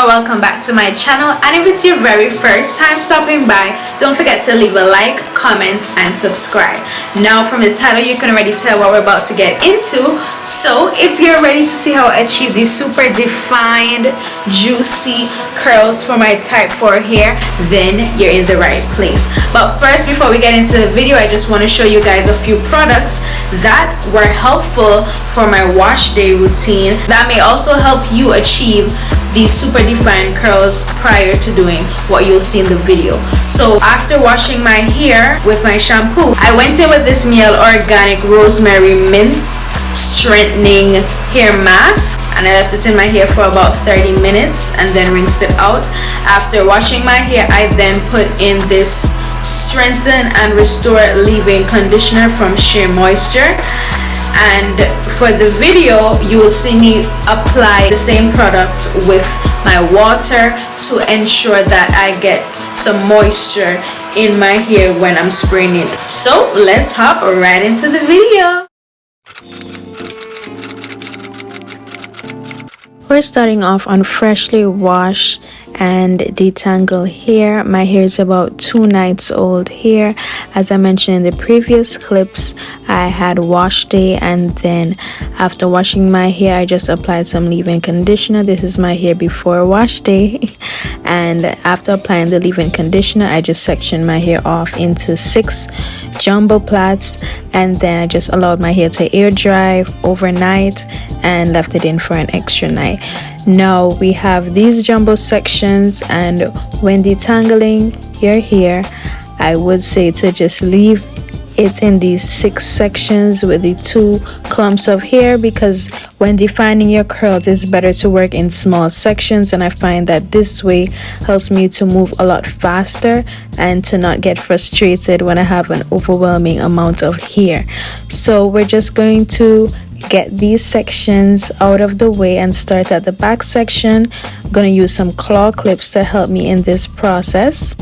or welcome back to my channel, and if it's your very first time stopping by, don't forget to leave a like, comment and subscribe. Now from the title you can already tell what we're about to get into, so if you're ready to see how I achieve these super defined juicy curls for my type 4 hair, then you're in the right place. But first, before we get into the video, I just want to show you guys a few products that were helpful for my wash day routine that may also help you achieve these super defined curls prior to doing what you'll see in the video. So after washing my hair with my shampoo, I went in with this Miel Organic Rosemary Mint Strengthening Hair Mask, and I left it in my hair for about 30 minutes and then rinsed it out. After washing my hair, I then put in this Strengthen and Restore Leave-In Conditioner from Shea Moisture. And for the video, you will see me apply the same product with my water to ensure that I get some moisture in my hair when I'm spraying it. So let's hop right into the video. We're starting off on freshly washed and detangled hair. My hair is about 2 nights old here. As I mentioned in the previous clips, I had wash day, and then after washing my hair I just applied some leave-in conditioner. This is my hair before wash day. And after applying the leave-in conditioner, I just sectioned my hair off into 6 jumbo plaits, and then I just allowed my hair to air dry overnight and left it in for an extra night. Now we have these jumbo sections, and when detangling your hair, I would say to just leave it in these 6 sections with the 2 clumps of hair, because when defining your curls it's better to work in small sections, and I find that this way helps me to move a lot faster and to not get frustrated when I have an overwhelming amount of hair. So we're just going to get these sections out of the way and start at the back section. I'm going to use some claw clips to help me in this process.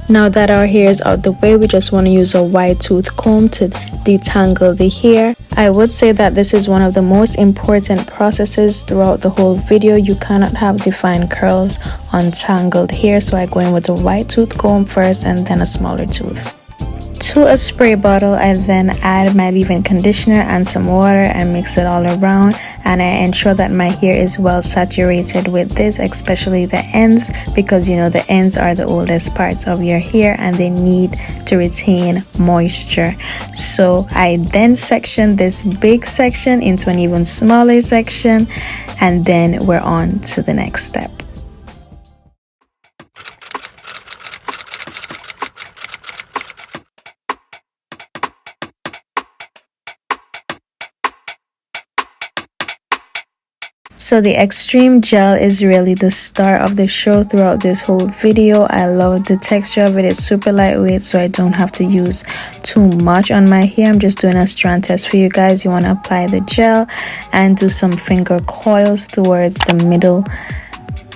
Now that our hair is out the way, we just want to use a wide tooth comb to detangle the hair. I would say that this is one of the most important processes throughout the whole video. You cannot have defined curls on tangled hair, so I go in with a wide tooth comb first and then a smaller tooth. To a spray bottle, I then add my leave-in conditioner and some water and mix it all around, and I ensure that my hair is well saturated with this, especially the ends, because you know the ends are the oldest parts of your hair and they need to retain moisture. So I then section this big section into an even smaller section, and then we're on to the next step. So the Xtreme gel is really the star of the show throughout this whole video. I love the texture of it. It's super lightweight, so I don't have to use too much on my hair. I'm just doing a strand test for you guys. You want to apply the gel and do some finger coils towards the middle,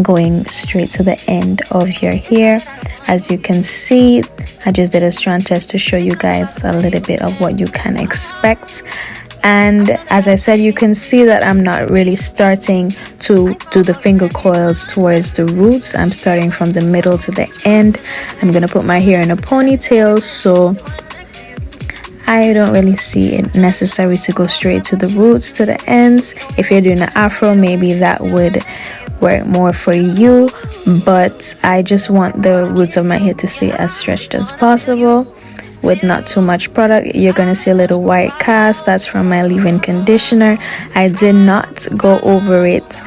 going straight to the end of your hair. As you can see, I just did a strand test to show you guys a little bit of what you can expect. And as I said, you can see that I'm not really starting to do the finger coils towards the roots. I'm starting from the middle to the end. I'm gonna put my hair in a ponytail, so I don't really see it necessary to go straight to the roots, to the ends. If you're doing an afro, maybe that would work more for you, but I just want the roots of my hair to stay as stretched as possible with not too much product. You're gonna see a little white cast. That's from my leave-in conditioner. I did not go over it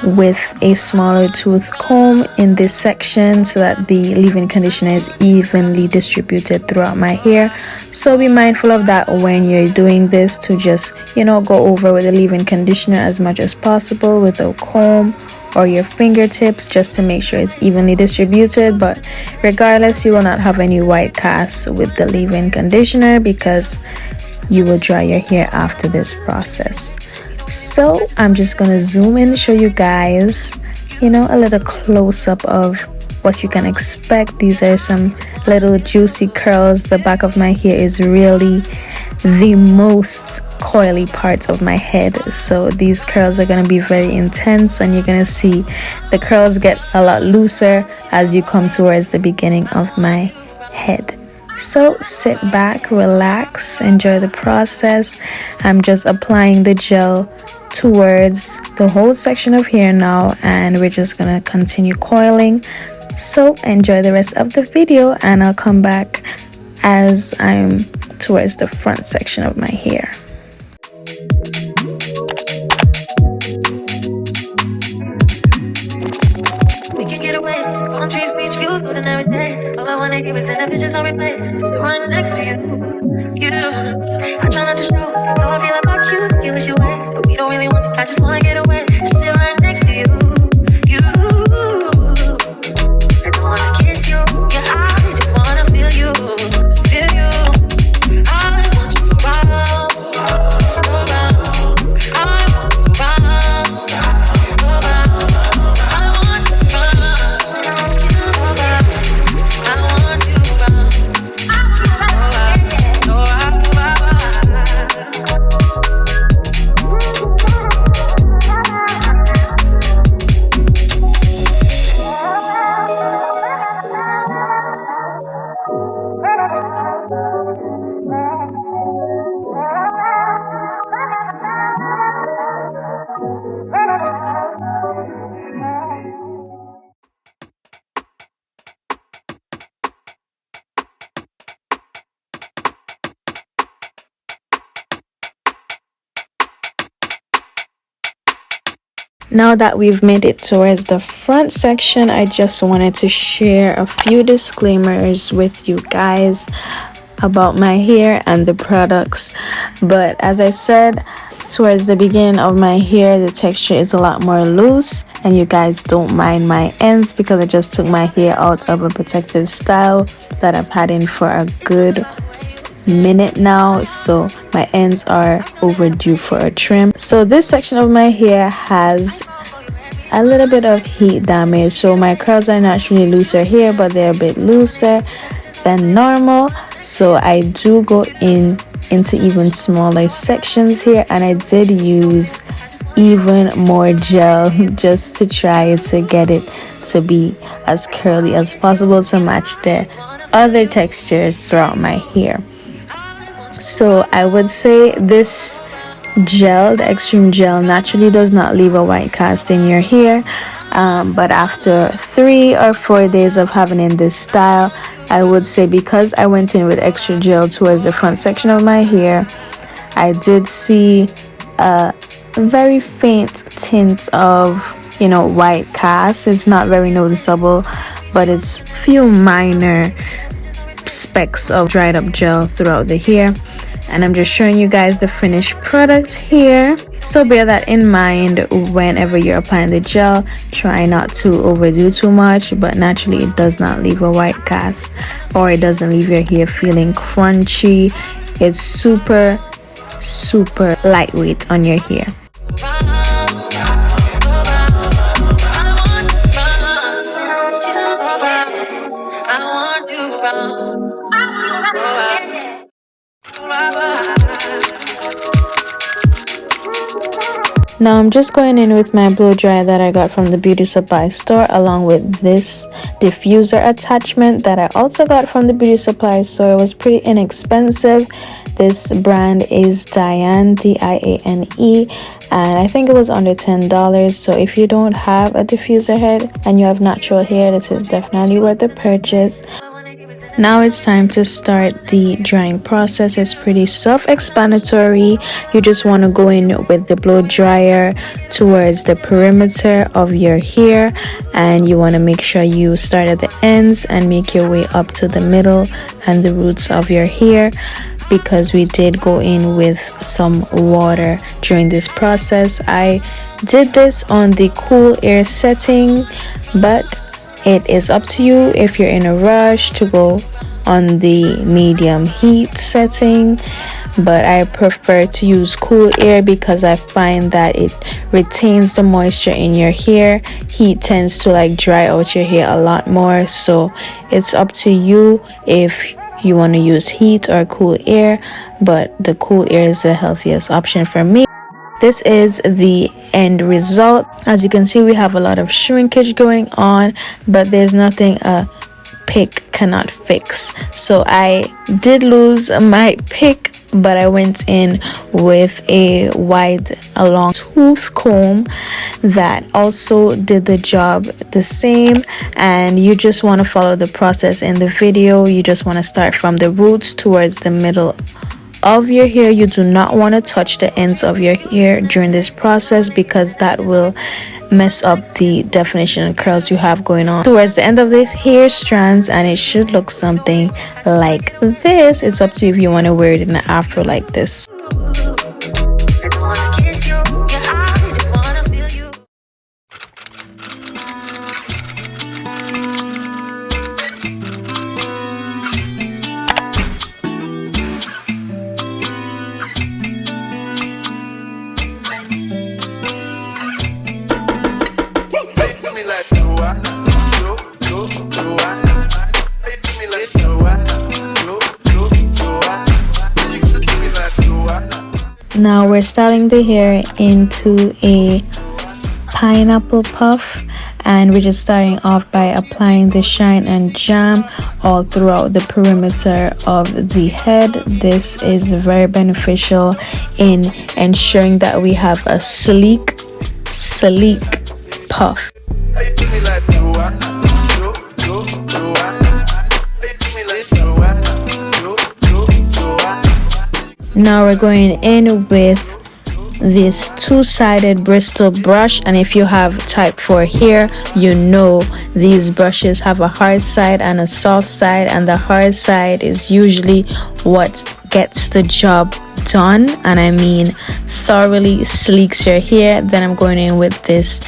with a smaller tooth comb in this section so that the leave-in conditioner is evenly distributed throughout my hair. So be mindful of that when you're doing this, to just, you know, go over with the leave-in conditioner as much as possible with a comb or your fingertips, just to make sure it's evenly distributed. But regardless, you will not have any white casts with the leave-in conditioner because you will dry your hair after this process. So I'm just gonna zoom in and show you guys, you know, a little close-up of what you can expect. These are some little juicy curls. The back of my hair is really the most coily part of my head, so these curls are going to be very intense, and you're going to see the curls get a lot looser as you come towards the beginning of my head. So sit back, relax, enjoy the process. I'm just applying the gel towards the whole section of hair now, and we're just gonna continue coiling. So enjoy the rest of the video, and I'll come back as I'm towards the front section of my hair. We can get away, palm trees, beach views, with and everything. All I wanna hear is in the visions on replay. Still right next to you. I try not to show how I feel about you. You wish you away, but we don't really want to. I just wanna get away and sit right next to you. I don't wanna kiss you. Yeah, I just wanna feel you. I want you around. Now that we've made it towards the front section, I just wanted to share a few disclaimers with you guys about my hair and the products. But as I said, towards the beginning of my hair, the texture is a lot more loose, and you guys don't mind my ends because I just took my hair out of a protective style that I've had in for a good minute now, so my ends are overdue for a trim. So this section of my hair has a little bit of heat damage, so my curls are naturally looser here, but they're a bit looser than normal, so I do go into even smaller sections here, and I did use even more gel just to try to get it to be as curly as possible to match the other textures throughout my hair. So I would say this gel, the Xtreme gel, naturally does not leave a white cast in your hair, but after 3 or 4 days of having in this style, I would say, because I went in with extra gel towards the front section of my hair, I did see a very faint tint of, you know, white cast. It's not very noticeable, but it's few minor specks of dried up gel throughout the hair, and I'm just showing you guys the finished product here. So bear that in mind whenever you're applying the gel. Try not to overdo too much, but naturally it does not leave a white cast, or it doesn't leave your hair feeling crunchy. It's super lightweight on your hair. Now I'm just going in with my blow dryer that I got from the beauty supply store, along with this diffuser attachment that I also got from the beauty supply store. It was pretty inexpensive. This brand is Diane, D-I-A-N-E, and I think it was under $10. So if you don't have a diffuser head and you have natural hair, this is definitely worth the purchase. Now it's time to start the drying process. It's pretty self-explanatory. You just want to go in with the blow dryer towards the perimeter of your hair, and you want to make sure you start at the ends and make your way up to the middle and the roots of your hair, because we did go in with some water during this process. I did this on the cool air setting, but it is up to you if you're in a rush to go on the medium heat setting. but I prefer to use cool air because I find that it retains the moisture in your hair. Heat tends to like dry out your hair a lot more, so it's up to you if you want to use heat or cool air, but the cool air is the healthiest option for me. This is the end result. As you can see, we have a lot of shrinkage going on, but there's nothing a pick cannot fix. So I did lose my pick, but I went in with a wide long tooth comb that also did the job the same. And you just want to follow the process in the video. You just want to start from the roots towards the middle of your hair. You do not want to touch the ends of your hair during this process because that will mess up the definition and curls you have going on towards the end of this hair strands, and it should look something like this. It's up to you if you want to wear it in an afro like this. Now we're styling the hair into a pineapple puff, and we're just starting off by applying the shine and jam all throughout the perimeter of the head. This is very beneficial in ensuring that we have a sleek puff. Now we're going in with this two-sided bristle brush, and if you have type 4 hair, you know these brushes have a hard side and a soft side, and the hard side is usually what gets the job done, and I mean thoroughly sleeks your hair. Then I'm going in with this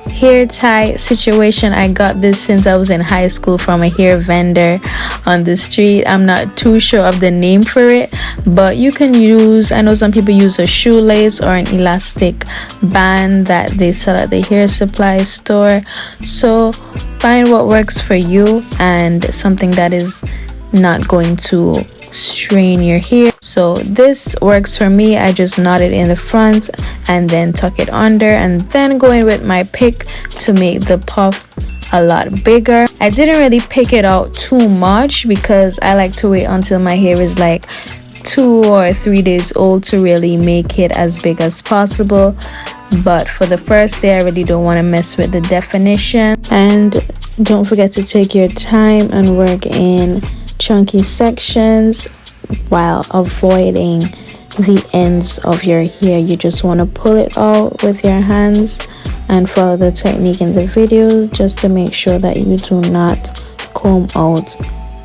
hair tie situation. I got this since I was in high school from a hair vendor on the street. I'm not too sure of the name for it, but you can use, I know some people use a shoelace or an elastic band that they sell at the hair supply store. So find what works for you and something that is not going to strain your hair. So this works for me. I just knot it in the front and then tuck it under, and then go in with my pick to make the puff a lot bigger. I didn't really pick it out too much because I like to wait until my hair is like 2 or 3 days old to really make it as big as possible. But for the first day, I really don't want to mess with the definition. And don't forget to take your time and work in chunky sections while avoiding the ends of your hair. You just want to pull it out with your hands and follow the technique in the video just to make sure that you do not comb out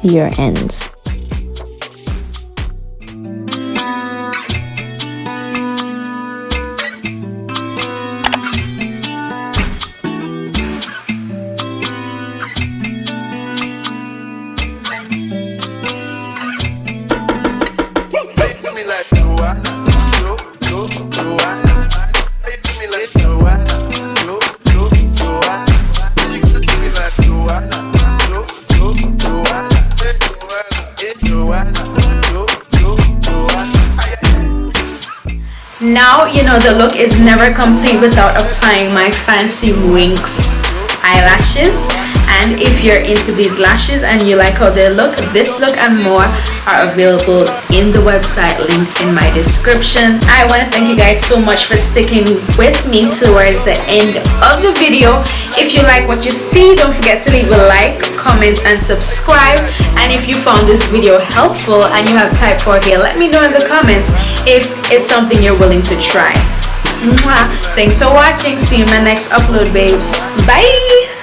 your ends. Now, you know, the look is never complete without applying my fancy Winks eyelashes. And if you're into these lashes and you like how they look, this look and more are available in the website, linked in my description. I want to thank you guys so much for sticking with me towards the end of the video. If you like what you see, don't forget to leave a like, comment, and subscribe. And if you found this video helpful and you have type 4 hair, let me know in the comments if it's something you're willing to try. Thanks for watching. See you in my next upload, babes. Bye.